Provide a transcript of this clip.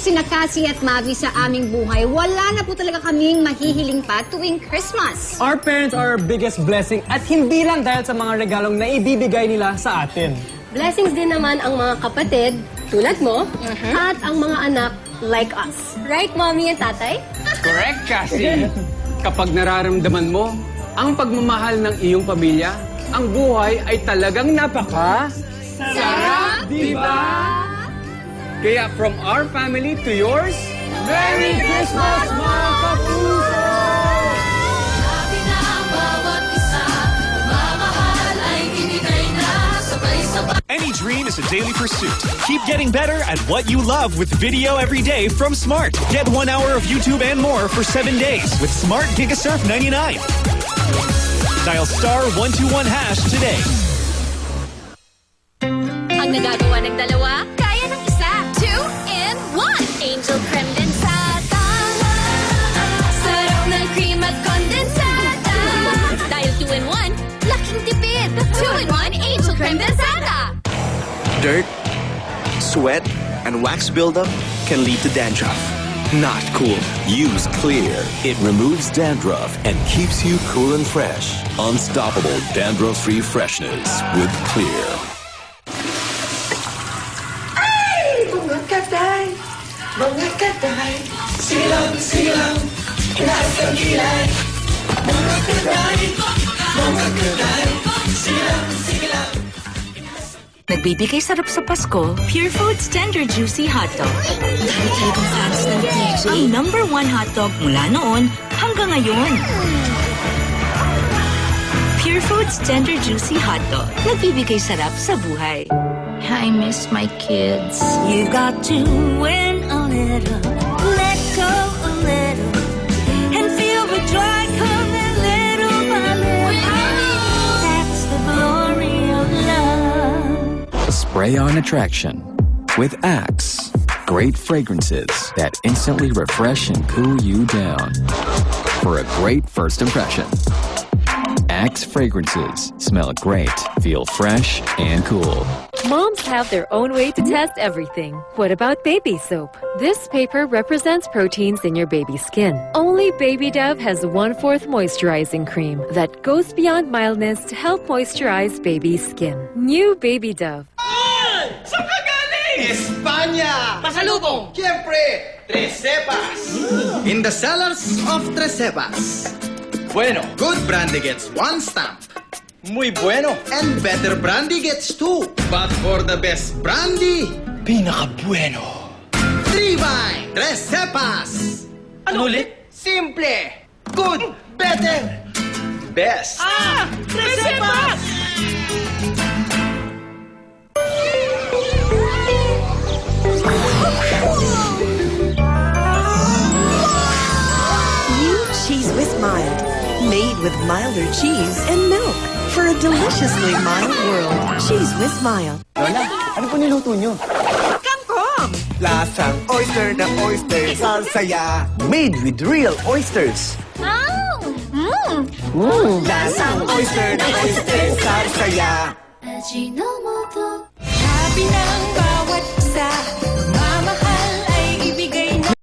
sina Cassie at Mavi sa aming buhay, wala na po talaga kaming mahihiling pa tuwing Christmas. Our parents are our biggest blessing at hindi lang dahil sa mga regalong na ibibigay nila sa atin. Blessings din naman ang mga kapatid, tulad mo, at ang mga anak like us. Right, Mommy and Tatay? Correct, Cassie. Kapag nararamdaman mo ang pagmamahal ng iyong pamilya, ang buhay ay talagang sarap, di ba? Kaya from our family to yours, Merry Christmas, mga kapuso! Sabi na ang bawat isa, mamahal ay binigay na sabay-sabay. Any dream is a daily pursuit. Keep getting better at what you love with video every day from Smart. Get 1 hour of YouTube and more for 7 days with Smart GigaSurf 99. Dial *121# today. Ang nagagawa ng dalawa, kaya ng isa. 2-in-1. Angel Creme Densada. Sarap ng cream at kondensada. Dahil 2-in-1, laking tipid. 2-in-1 Angel Creme Densada. Dirt, sweat, and wax buildup can lead to dandruff. Not cool. Use Clear. It removes dandruff and keeps you cool and fresh. Unstoppable dandruff-free freshness with Clear. Ay! Mga katay! Mga katay! Silang! Nasang kilay! Mga katay! Mga katay! Silang! Nagbibigay sarap sa Pasko, Pure Foods Tender Juicy Hotdog. Dahil talagang fans ng TJ. Ang #1 hotdog mula noon hanggang ngayon. Pure Foods Tender Juicy Hotdog. Nagbibigay sarap sa buhay. I miss my kids. You got to win a little, let go a little, and feel the joy coming little by little. That's the glory of love. Spray-on attraction with Axe. Great fragrances that instantly refresh and cool you down for a great first impression. Axe fragrances smell great, feel fresh and cool. Moms have their own way to test everything. What about baby soap? This paper represents proteins in your baby's skin. Only Baby Dove has 1/4 moisturizing cream that goes beyond mildness to help moisturize baby's skin. New Baby Dove. Saan ka galing? Espanya! Pasalubong! Siyempre, Tres Cepas! In the cellars of Tres Cepas. Bueno, good brandy gets 1 stamp. Muy bueno. And better brandy gets 2. But for the best brandy, pinaka-bueno. 3 by Tres Cepas. Ano ulit? Simple. Good, better, best. Tres Cepas! New Cheese Whiz Mild. Made with milder cheese and milk. For a deliciously mild world. Cheese Whiz Mild. Lola, ano po niluto nyo? Kangkong! Lasang oyster na oyster sarsaya. Made with real oysters. Lasang oyster na oyster sarsaya. Ajinomoto. Happy ng bawat isa.